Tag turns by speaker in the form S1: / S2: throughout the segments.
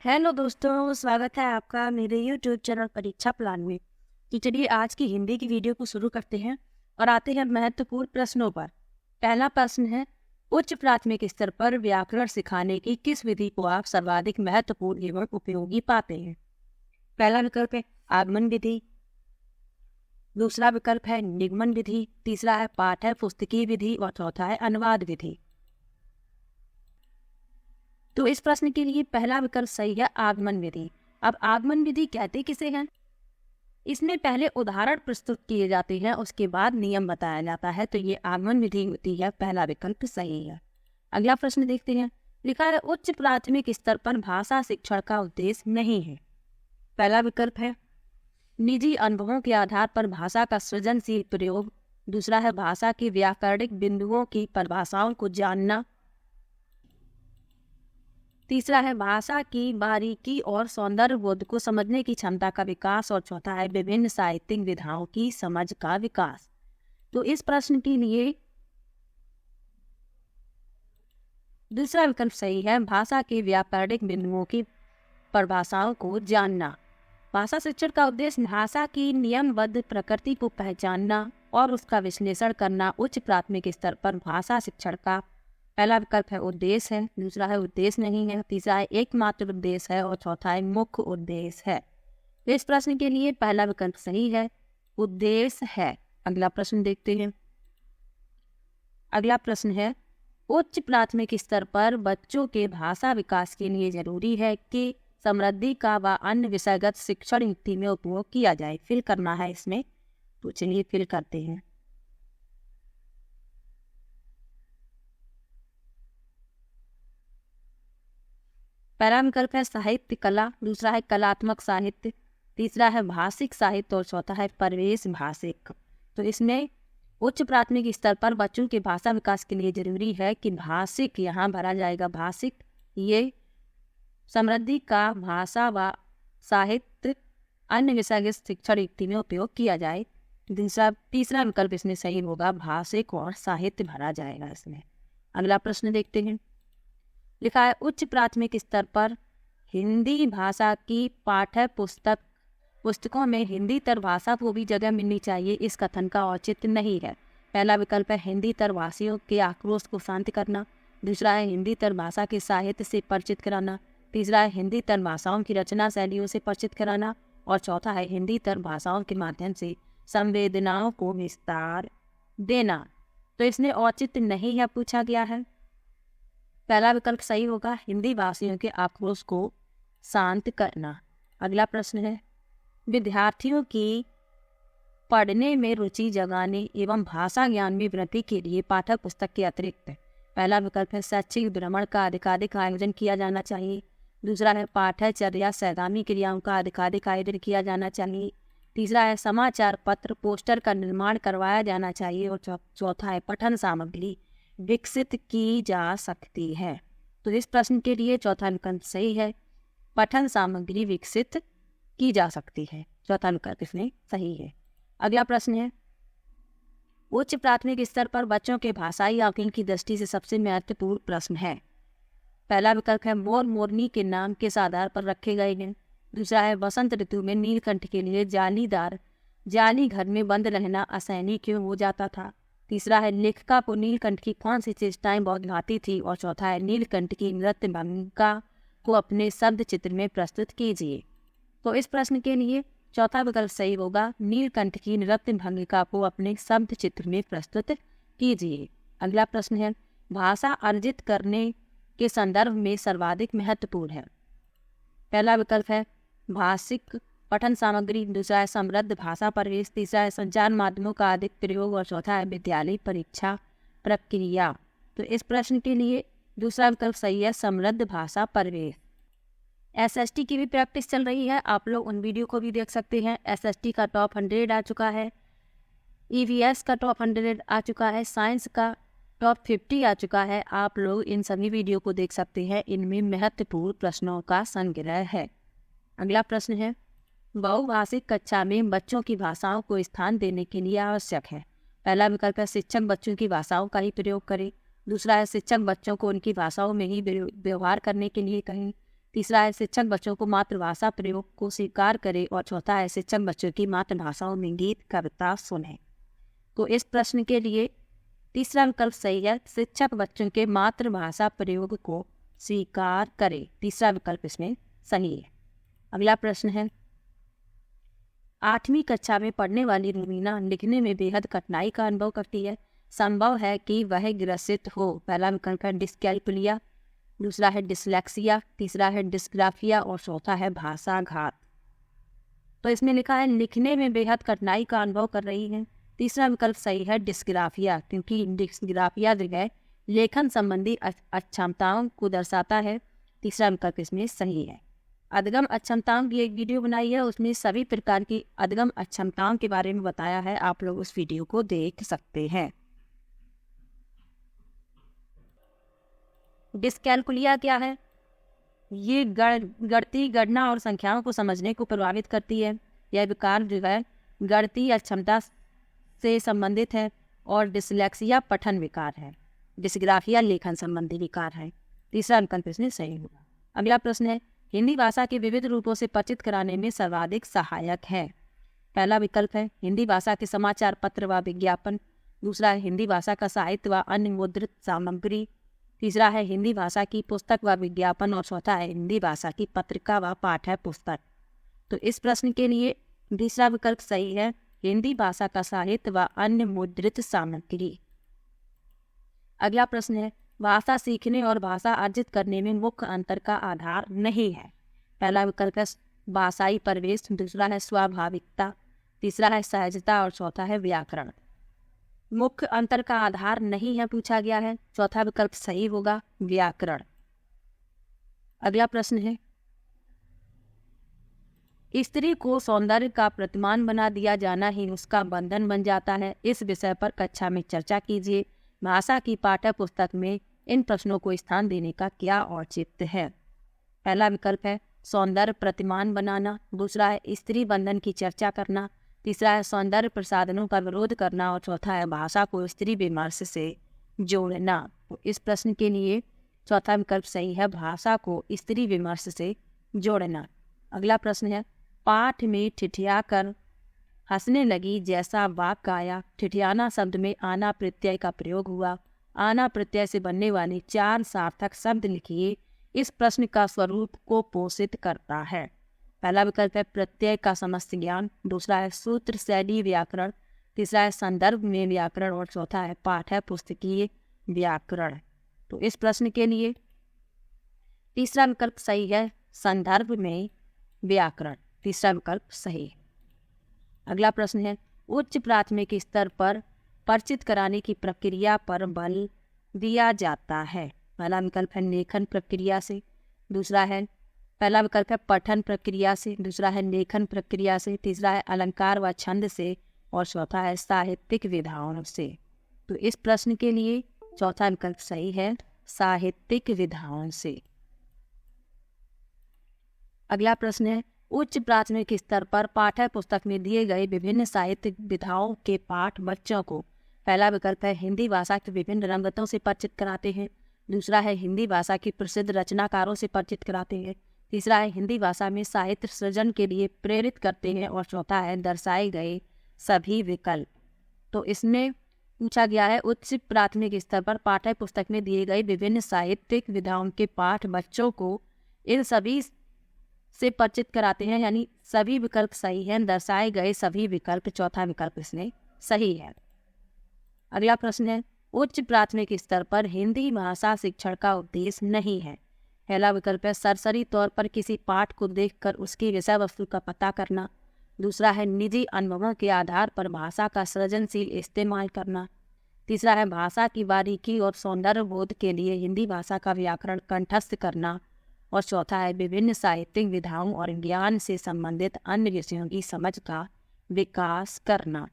S1: Hello दोस्तों, स्वागत है आपका मेरे YouTube चैनल परीक्षा प्लान में। तो चलिए आज की हिंदी की वीडियो को शुरू करते हैं और आते हैं महत्वपूर्ण प्रश्नों पर। पहला प्रश्न है, उच्च प्राथमिक स्तर पर व्याकरण सिखाने की किस विधि को आप सर्वाधिक महत्वपूर्ण एवं उपयोगी पाते हैं? पहला विकल्प है आगमन विधि, दूसरा विकल्प है निगमन विधि, तीसरा है पाठ्य पुस्तकीय विधि और चौथा है अनुवाद विधि। तो इस प्रश्न के लिए पहला विकल्प सही है, आगमन विधि। अब आगमन विधि कहते किसे हैं? इसमें पहले उदाहरण प्रस्तुत किए जाते हैं, उसके बाद नियम बताया जाता है, तो ये आगमन विधि होती है। पहला विकल्प सही है। अगला प्रश्न देखते हैं। लिखा है उच्च प्राथमिक स्तर पर भाषा शिक्षण का उद्देश्य नहीं है। पहला विकल्प है निजी अनुभवों के आधार पर भाषा का सृजनशील प्रयोग, दूसरा है भाषा की व्याकरणिक बिंदुओं की परिभाषाओं को जानना, तीसरा है भाषा की बारीकी और सौंदर्य बोध को समझने की क्षमता का विकास और चौथा है विभिन्न साहित्यिक विधाओं की समझ का विकास। तो इस प्रश्न के लिए दूसरा विकल्प सही है, भाषा के व्याकरणिक बिंदुओं की परिभाषाओं को जानना। भाषा शिक्षण का उद्देश्य भाषा की नियमबद्ध प्रकृति को पहचानना और उसका विश्लेषण करना उच्च प्राथमिक स्तर पर भाषा शिक्षण का पहला विकल्प है उद्देश्य है, दूसरा है उद्देश्य नहीं है, तीसरा है एकमात्र उद्देश्य है और चौथा है मुख्य उद्देश्य है। तो इस प्रश्न के लिए पहला विकल्प सही है, उद्देश्य है। अगला प्रश्न देखते हैं। अगला प्रश्न है, उच्च प्राथमिक स्तर पर बच्चों के भाषा विकास के लिए जरूरी है कि समृद्धि का व अन्य विषयगत शिक्षण युक्ति में उपयोग किया जाए। फिल करना है इसमें, तो चलिए फिल करते हैं। पहला विकल्प है साहित्य कला, दूसरा है कलात्मक साहित्य, तीसरा है भाषिक साहित्य और चौथा है परिवेश भाषिक। तो इसमें उच्च प्राथमिक स्तर पर बच्चों के भाषा विकास के लिए जरूरी है कि भाषिक यहाँ भरा जाएगा, भाषिक, ये समृद्धि का भाषा व साहित्य अन्य विषयगत शिक्षण युक्ति में उपयोग किया जाए। तीसरा विकल्प इसमें सही होगा, भाषिक और साहित्य भरा जाएगा इसमें। अगला प्रश्न देखते हैं। लिखा है उच्च प्राथमिक स्तर पर हिंदी भाषा की पाठ्य पुस्तकों में हिंदीतर भाषा को भी जगह मिलनी चाहिए, इस कथन का औचित्य नहीं है। पहला विकल्प है हिंदीतर भाषियों के आक्रोश को शांत करना, दूसरा है हिंदीतर भाषा के साहित्य से परिचित कराना, तीसरा है हिंदीतर भाषाओं की रचना शैलियों से परिचित कराना और चौथा है हिंदीतर भाषाओं के माध्यम से संवेदनाओं को विस्तार देना। तो इसमें औचित्य नहीं है पूछा गया है। पहला विकल्प सही होगा, हिंदी भाषियों के आक्रोश को शांत करना। अगला प्रश्न है, विद्यार्थियों की पढ़ने में रुचि जगाने एवं भाषा ज्ञान में वृद्धि के लिए पाठ्य पुस्तक के अतिरिक्त पहला विकल्प है शैक्षिक भ्रमण का अधिकाधिक आयोजन किया जाना चाहिए, दूसरा है पाठ्यचर्या सैद्धांतिक क्रियाओं का अधिकाधिक आयोजन किया जाना चाहिए, तीसरा है समाचार पत्र पोस्टर का निर्माण करवाया जाना चाहिए और चौथा है पठन सामग्री विकसित की जा सकती है। तो इस प्रश्न के लिए चौथा विकल्प सही है, पठन सामग्री विकसित की जा सकती है। चौथा विकल्प इसमें सही है। अगला प्रश्न है, उच्च प्राथमिक स्तर पर बच्चों के भाषाई आकलन की दृष्टि से सबसे महत्वपूर्ण प्रश्न है। पहला विकल्प है मोर मोरनी के नाम किस आधार पर रखे गए हैं, दूसरा है वसंत ऋतु में नीलकंठ के लिए जाली घर में बंद रहना असहनीय क्यों हो जाता था, तीसरा है लेखिका को नीलकंठ की कौन सी चेष्टाएं बहुत भाती थी और चौथा है नीलकंठ की नृत्य भूमिका को अपने शब्द चित्र में प्रस्तुत कीजिए। तो इस प्रश्न के लिए चौथा विकल्प सही होगा, नीलकंठ की नृत्य भूमिका को अपने शब्द चित्र में प्रस्तुत कीजिए। अगला प्रश्न है, भाषा अर्जित करने के संदर्भ में सर्वाधिक महत्वपूर्ण है। पहला विकल्प है भाषिक पठन सामग्री, दूसरा है समृद्ध भाषा परिवेश, तीसरा है संचार माध्यमों का अधिक प्रयोग और चौथा है विद्यालय परीक्षा प्रक्रिया। तो इस प्रश्न के लिए दूसरा विकल्प सही है, समृद्ध भाषा परिवेश। एसएसटी की भी प्रैक्टिस चल रही है, आप लोग उन वीडियो को भी देख सकते हैं। एसएसटी का टॉप 100 आ चुका है, ईवीएस का टॉप 100 आ चुका है, साइंस का टॉप 50 आ चुका है। आप लोग इन सभी वीडियो को देख सकते हैं, इनमें महत्वपूर्ण प्रश्नों का संग्रह है। अगला प्रश्न है, बहुभाषिक कक्षा में बच्चों की भाषाओं को स्थान देने के लिए आवश्यक है। पहला विकल्प है शिक्षक बच्चों की भाषाओं का ही प्रयोग करें, दूसरा है शिक्षक बच्चों को उनकी भाषाओं में ही व्यवहार करने के लिए कहें, तीसरा है शिक्षक बच्चों को मातृभाषा प्रयोग को स्वीकार करे और चौथा है शिक्षक बच्चों की मातृभाषाओं में गीत कविता सुने। तो इस प्रश्न के लिए तीसरा विकल्प सही है, शिक्षक बच्चों के मातृभाषा प्रयोग को स्वीकार करे। तीसरा विकल्प इसमें सही है। अगला प्रश्न है, 8वीं कक्षा में पढ़ने वाली रूमीना लिखने में बेहद कठिनाई का अनुभव करती है। संभव है कि वह ग्रसित हो। पहला विकल्प है डिस्कैल्कुलिया, दूसरा है डिसलेक्सिया, तीसरा है डिस्ग्राफिया और चौथा है भाषाघात। तो इसमें लिखा है लिखने में बेहद कठिनाई का अनुभव कर रही है। तीसरा विकल्प सही है डिस्ग्राफिया, क्योंकि डिस्ग्राफिया जो है लेखन संबंधी अक्षमताओं को दर्शाता है। तीसरा विकल्प इसमें सही है। अधगम अक्षमताओं की एक वीडियो बनाई है, उसमें सभी प्रकार की अधगम अक्षमताओं के बारे में बताया है, आप लोग उस वीडियो को देख सकते हैं। डिस्कैल्कुलिया क्या है? ये गणितीय गणना और संख्याओं को समझने को प्रभावित करती है। यह विकार जो है गणितीय अक्षमता से संबंधित है और डिसलेक्सिया पठन विकार है। डिस्ग्राफिया लेखन संबंधी विकार है। तीसरा विकल्प इसमें सही होगा। अगला प्रश्न है, हिंदी भाषा के विविध रूपों से परिचित कराने में सर्वाधिक सहायक है। पहला विकल्प है हिंदी भाषा के समाचार पत्र व विज्ञापन, दूसरा है हिंदी भाषा का साहित्य व अन्य मुद्रित सामग्री, तीसरा है हिंदी भाषा की पुस्तक व विज्ञापन और चौथा है हिंदी भाषा की पत्रिका व पाठ्य पुस्तक। तो इस प्रश्न के लिए तीसरा विकल्प सही है, हिंदी भाषा का साहित्य व अन्य मुद्रित सामग्री। अगला प्रश्न है, भाषा सीखने और भाषा अर्जित करने में मुख्य अंतर का आधार नहीं है। पहला विकल्प है भाषाई परिवेश, दूसरा है स्वाभाविकता, तीसरा है सहजता और चौथा है व्याकरण। मुख्य अंतर का आधार नहीं है पूछा गया है, चौथा विकल्प सही होगा व्याकरण। अगला प्रश्न है, स्त्री को सौंदर्य का प्रतिमान बना दिया जाना ही उसका बंधन बन जाता है। इस विषय पर कक्षा में चर्चा कीजिए। भाषा की पाठ्य पुस्तक में इन प्रश्नों को स्थान देने का क्या औचित्य है? पहला विकल्प है सौंदर्य प्रतिमान बनाना, दूसरा है स्त्री बंधन की चर्चा करना, तीसरा है सौंदर्य प्रसाधनों का विरोध करना और चौथा है भाषा को स्त्री विमर्श से जोड़ना। तो इस प्रश्न के लिए चौथा विकल्प सही है, भाषा को स्त्री विमर्श से जोड़ना। अगला प्रश्न है, पाठ में ठिठिया कर हंसने लगी जैसा वाक्य आया। ठिठियाना शब्द में आना प्रत्यय का प्रयोग हुआ। आना प्रत्यय से बनने वाले 4 सार्थक शब्द लिखिए। इस प्रश्न का स्वरूप को पोषित करता है। पहला विकल्प है प्रत्यय का समस्त ज्ञान, दूसरा है सूत्र शैली व्याकरण, तीसरा है संदर्भ में व्याकरण और चौथा है पाठ्य पुस्तकीय व्याकरण। तो इस प्रश्न के लिए तीसरा विकल्प सही है, संदर्भ में व्याकरण। तीसरा विकल्प सही है। अगला प्रश्न है, उच्च प्राथमिक स्तर पर परिचित कराने की प्रक्रिया पर बल दिया जाता है। पहला विकल्प है लेखन प्रक्रिया से, दूसरा है पहला विकल्प है पठन प्रक्रिया से, दूसरा है लेखन प्रक्रिया से, तीसरा है अलंकार व छंद से और चौथा है साहित्यिक विधाओं से। तो इस प्रश्न के लिए चौथा विकल्प सही है, साहित्यिक विधाओं से। अगला प्रश्न है, उच्च प्राथमिक स्तर पर पाठ्य पुस्तक में दिए गए विभिन्न साहित्यिक विधाओं के पाठ बच्चों को पहला विकल्प है हिंदी भाषा के विभिन्न रंगतों से परिचित कराते हैं, दूसरा है हिंदी भाषा की प्रसिद्ध रचनाकारों से परिचित कराते हैं, तीसरा है हिंदी भाषा में साहित्य सृजन के लिए प्रेरित करते हैं और चौथा है दर्शाए गए सभी विकल्प। तो इसमें पूछा गया है उच्च प्राथमिक स्तर पर पाठ्य पुस्तक में दिए गए विभिन्न साहित्यिक विधाओं के पाठ बच्चों को इन सभी से परिचित कराते हैं, यानी सभी विकल्प सही हैं, दर्शाए गए सभी विकल्प, चौथा विकल्प इसमें सही है। अगला प्रश्न है, उच्च प्राथमिक स्तर पर हिंदी भाषा शिक्षण का उद्देश्य नहीं है। पहला विकल्प है सरसरी तौर पर किसी पाठ को देखकर उसकी विषय वस्तु का पता करना, दूसरा है निजी अनुभवों के आधार पर भाषा का सृजनशील इस्तेमाल करना, तीसरा है भाषा की बारीकी और सौंदर्य बोध के लिए हिंदी भाषा का व्याकरण कंठस्थ करना और चौथा है विभिन्न साहित्यिक विधाओं और ज्ञान से संबंधित अन्य विषयों की समझ का विकास करना।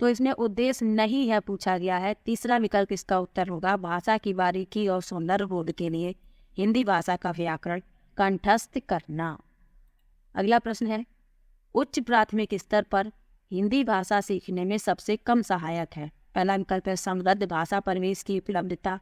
S1: तो इसमें उद्देश्य नहीं है पूछा गया है, तीसरा विकल्प इसका उत्तर होगा, भाषा की बारीकी और सौंदर्य बोध के लिए हिंदी भाषा का व्याकरण कंठस्थ करना। अगला प्रश्न है, उच्च प्राथमिक स्तर पर हिंदी भाषा सीखने में सबसे कम सहायक है। पहला विकल्प है समृद्ध भाषा परिवेश की उपलब्धता,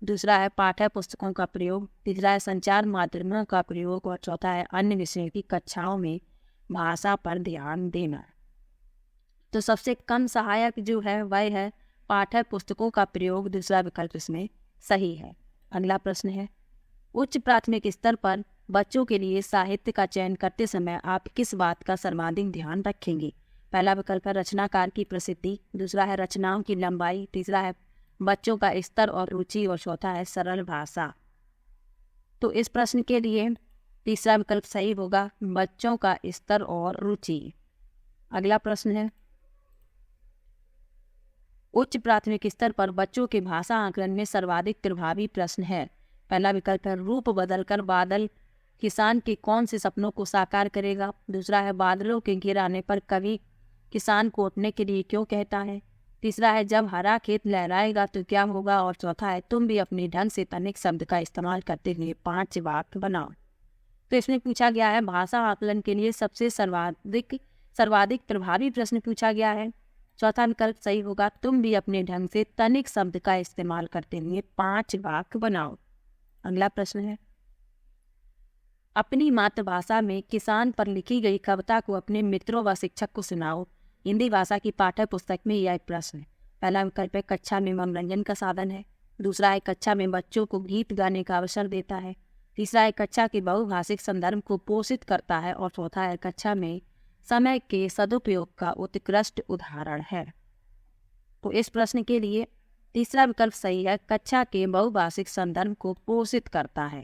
S1: दूसरा है पाठ्य पुस्तकों का प्रयोग, तीसरा है संचार माध्यमों का प्रयोग और चौथा है अन्य विषयों की कक्षाओं में भाषा पर ध्यान देना। तो सबसे कम सहायक जो है वह है पाठ्य पुस्तकों का प्रयोग, दूसरा विकल्प इसमें सही है। अगला प्रश्न है, उच्च प्राथमिक स्तर पर बच्चों के लिए साहित्य का चयन करते समय आप किस बात का सर्वाधिक ध्यान रखेंगे? पहला विकल्प है रचनाकार की प्रसिद्धि, दूसरा है रचनाओं की लंबाई, तीसरा है बच्चों का स्तर और रुचि और चौथा है सरल भाषा। तो इस प्रश्न के लिए तीसरा विकल्प सही होगा, बच्चों का स्तर और रुचि। अगला प्रश्न है, उच्च प्राथमिक स्तर पर बच्चों के भाषा आकलन में सर्वाधिक प्रभावी प्रश्न है। पहला विकल्प है रूप बदलकर बादल किसान के कौन से सपनों को साकार करेगा, दूसरा है बादलों के घिर आने पर कवि किसान को उठने के लिए क्यों कहता है, तीसरा है जब हरा खेत लहराएगा तो क्या होगा और चौथा है तुम भी अपने ढंग से तनिक शब्द का इस्तेमाल करते हुए 5 वाक्य बनाओ। तो इसमें पूछा गया है भाषा आकलन के लिए सबसे सर्वाधिक प्रभावी प्रश्न पूछा गया है। चौथा विकल्प सही होगा, तुम भी अपने ढंग से तनिक शब्द का इस्तेमाल करते हुए 5 वाक्य बनाओ। अगला प्रश्न है, अपनी मातृभाषा में किसान पर लिखी गई कविता को अपने मित्रों व शिक्षक को सुनाओ। हिंदी भाषा की पाठ्य पुस्तक में यह एक प्रश्न है। पहला विकल्प है कक्षा में मनोरंजन का साधन है, दूसरा है कक्षा में बच्चों को गीत गाने का अवसर देता है, तीसरा है कक्षा के बहुभाषिक संदर्भ को पोषित करता है और चौथा है कक्षा में समय के सदुपयोग का उत्कृष्ट उदाहरण है। तो इस प्रश्न के लिए तीसरा विकल्प सही है, कक्षा के बहुभाषिक संदर्भ को पोषित करता है।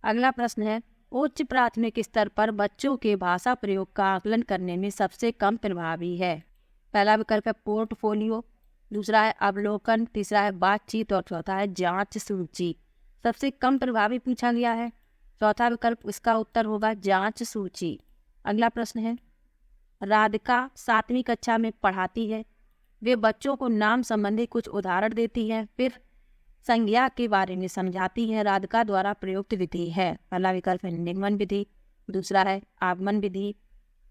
S1: अगला प्रश्न है, उच्च प्राथमिक स्तर पर बच्चों के भाषा प्रयोग का आकलन करने में सबसे कम प्रभावी है। पहला विकल्प है पोर्टफोलियो, दूसरा है अवलोकन, तीसरा है बातचीत और चौथा है जांच सूची। सबसे कम प्रभावी पूछा गया है, चौथा विकल्प इसका उत्तर होगा जांच सूची। अगला प्रश्न है, राधिका 7वीं कक्षा में पढ़ाती है, वे बच्चों को नाम संबंधी कुछ उदाहरण देती है, फिर संज्ञा के बारे में समझाती है, राधिका द्वारा प्रयुक्त विधि है। पहला विकल्प है निगमन विधि, दूसरा है आगमन विधि,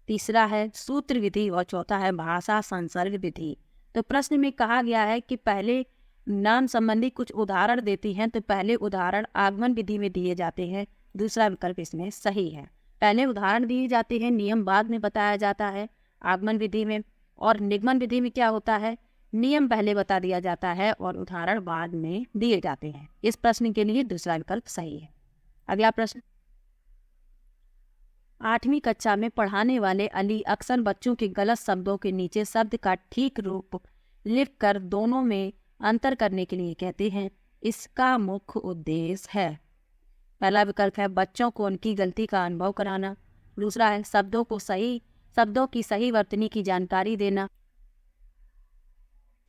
S1: तीसरा है सूत्र विधि और चौथा है भाषा संसर्ग विधि। तो प्रश्न में कहा गया है कि पहले नाम संबंधी कुछ उदाहरण देती हैं, तो पहले उदाहरण आगमन विधि में दिए जाते हैं, दूसरा विकल्प इसमें सही है। पहले उदाहरण दिए जाते हैं, नियम बाद में बताया जाता है आगमन विधि में, और निगमन विधि में क्या होता है, नियम पहले बता दिया जाता है और उदाहरण बाद में दिए जाते हैं। इस प्रश्न के लिए दूसरा विकल्प सही है। अगला प्रश्न, 8वीं कक्षा में पढ़ाने वाले अली अक्सर बच्चों के गलत शब्दों के नीचे शब्द का ठीक रूप लिखकर दोनों में अंतर करने के लिए कहते हैं, इसका मुख्य उद्देश्य है। पहला विकल्प है बच्चों को उनकी गलती का अनुभव कराना, दूसरा है शब्दों की सही वर्तनी की जानकारी देना,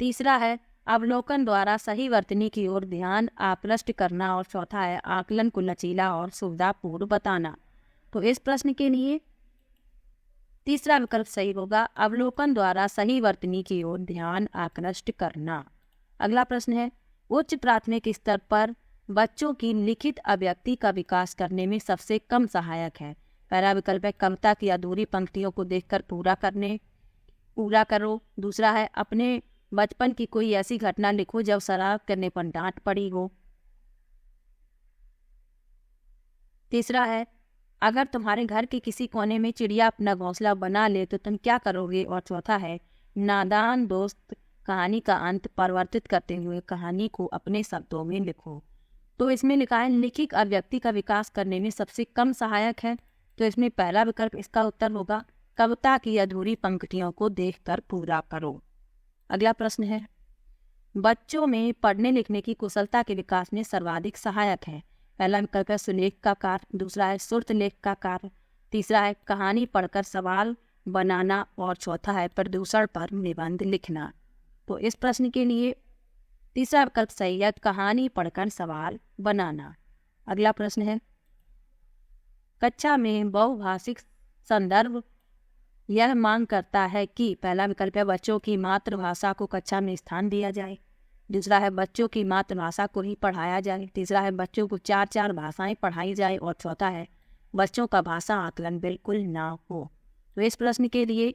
S1: तीसरा है अवलोकन द्वारा सही वर्तनी की ओर ध्यान आकृष्ट करना और चौथा है आकलन को लचीला और सुविधापूर्ण बताना। तो इस प्रश्न के लिए तीसरा विकल्प सही होगा, अवलोकन द्वारा सही वर्तनी की ओर ध्यान आकृष्ट करना। अगला प्रश्न है, उच्च प्राथमिक स्तर पर बच्चों की लिखित अभिव्यक्ति का विकास करने में सबसे कम सहायक है। पहला विकल्प है कविता की अधूरी पंक्तियों को देखकर पूरा करो, दूसरा है अपने बचपन की कोई ऐसी घटना लिखो जब शराब करने पर डांट पड़ी हो, तीसरा है अगर तुम्हारे घर के किसी कोने में चिड़िया अपना घोंसला बना ले तो तुम क्या करोगे, और चौथा है नादान दोस्त कहानी का अंत परिवर्तित करते हुए कहानी को अपने शब्दों में लिखो। तो इसमें लिखा है लिखित अभिव्यक्ति का विकास करने में सबसे कम सहायक है, तो इसमें पहला विकल्प इसका उत्तर होगा, कविता की अधूरी पंक्तियों को देखकर पूरा करो। अगला प्रश्न है, बच्चों में पढ़ने लिखने की कुशलता के विकास में सर्वाधिक सहायक है। पहला विकल्प है सुलेख का कार्य, दूसरा है सुर्त लेख का कार्य, तीसरा है कहानी पढ़कर सवाल बनाना और चौथा है प्रदूषण पर निबंध लिखना। तो इस प्रश्न के लिए तीसरा विकल्प सही है, कहानी पढ़कर सवाल बनाना। अगला प्रश्न है, कक्षा में बहुभाषिक संदर्भ यह मांग करता है कि पहला विकल्प है बच्चों की मातृभाषा को कक्षा में स्थान दिया जाए, दूसरा है बच्चों की मातृभाषा को ही पढ़ाया जाए, तीसरा है बच्चों को 4 भाषाएं पढ़ाई जाए और चौथा है बच्चों का भाषा आकलन बिल्कुल ना हो। तो इस प्रश्न के लिए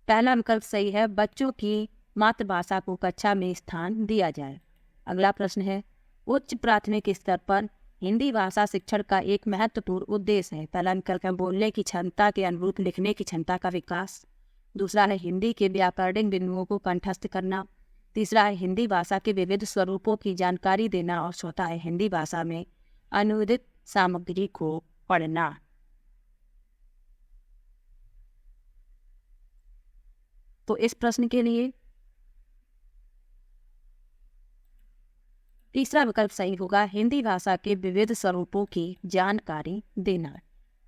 S1: पहला विकल्प सही है, बच्चों की मातृभाषा को कक्षा में स्थान दिया जाए। अगला प्रश्न है, उच्च प्राथमिक स्तर पर हिंदी भाषा शिक्षण का एक महत्वपूर्ण उद्देश्य है। पहला विकल्प है बोलने की क्षमता के अनुरूप लिखने की क्षमता का विकास। दूसरा है हिंदी के व्याकरणिक बिंदुओं को कंठस्थ करना। तीसरा है हिंदी भाषा के विविध स्वरूपों की जानकारी देना। और चौथा है हिंदी भाषा में अनुवादित सामग्री को पढ़ना। तो इस प्रश्न के लिए तीसरा विकल्प सही होगा, हिंदी भाषा के विविध स्वरूपों की जानकारी देना।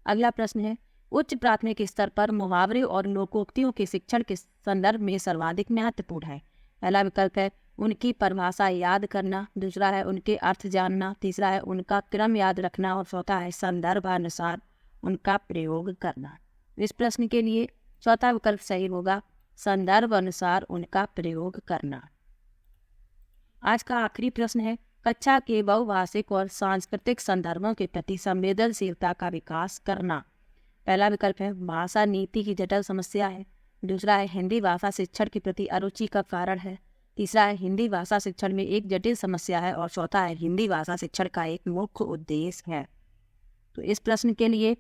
S1: अगला प्रश्न है, उच्च प्राथमिक स्तर पर मुहावरे और लोकोक्तियों के शिक्षण के संदर्भ में सर्वाधिक महत्वपूर्ण है। पहला विकल्प है उनकी परिभाषा याद करना। दूसरा है उनके अर्थ जानना। तीसरा है उनका क्रम याद रखना। और चौथा है संदर्भानुसार उनका प्रयोग करना। इस प्रश्न के लिए चौथा विकल्प सही होगा, संदर्भ अनुसार उनका प्रयोग करना। आज का आखिरी प्रश्न है, कक्षा के बहुभाषिक और सांस्कृतिक संदर्भों के प्रति संवेदनशीलता का विकास करना। पहला विकल्प है भाषा नीति की जटिल समस्या है। दूसरा है हिंदी भाषा शिक्षण के प्रति अरुचि का कारण है। तीसरा है हिंदी भाषा शिक्षण में एक जटिल समस्या है। और चौथा है हिंदी भाषा शिक्षण का एक मुख्य उद्देश्य है। तो इस प्रश्न के लिए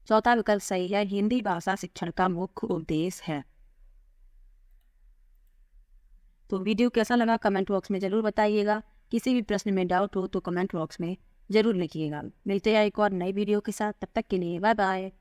S1: चौथा विकल्प सही है, हिंदी भाषा शिक्षण का मुख्य उद्देश्य है। तो वीडियो कैसा लगा कमेंट बॉक्स में ज़रूर बताइएगा। किसी भी प्रश्न में डाउट हो तो कमेंट बॉक्स में ज़रूर लिखिएगा। मिलते हैं एक और नई वीडियो के साथ, तब तक के लिए बाय बाय।